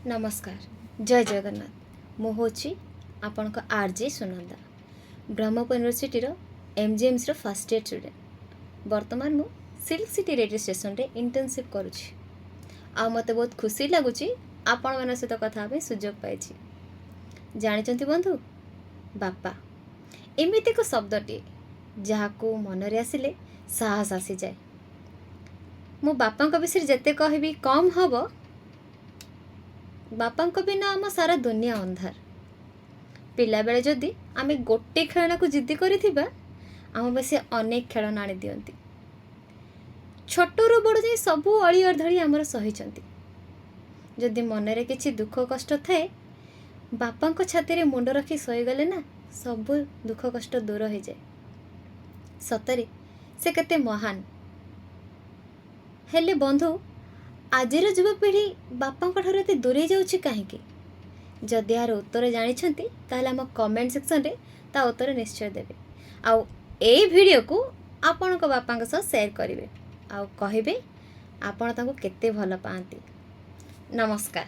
नमस्कार जय जगन्नाथ मु हूँ आपण RJ Sunanda Brahmapur university MGMC first year student वर्तमान मु सिल्क सिटी रेडियो स्टेशन रे इंटर्नशिप करुँची आ मते बहुत खुशी लगुच आपण मान सहित कथा सुजोग पाई जानी बंधु बापा एमती एक शब्दटे जहाँ मनरे आसिले साहस आसी जाए मो बापा विषय जिते कहबी कम हम बापा बिना आम सारा दुनिया अंधार पिला बेले जदि आमे गोटे खेलना को जिद्दी करिथिबा आम बस अनेक खेलना आनी दियंती छोटरू बड़ जाए सबू अली अर्धड़ी आमर सहीचंती जदि मनरे किछि दुख कष्ट थाए बापा छाती रे मुंड रखी सहीगले ना सबू दुख कष्ट दूर हो जाए सतरे से केते महान हेले बंधु आजिर युवपीढ़ी बापा ठार दूरे जाऊँगी कहीं जदि यार उत्तर जानते आम कमेंट सेक्शन रे ता उत्तर निश्चय देवे आउ ए वीडियो को आपण बापा सह शेयर करेंगे आउ कहे आपण तांको केते भल पाती। नमस्कार।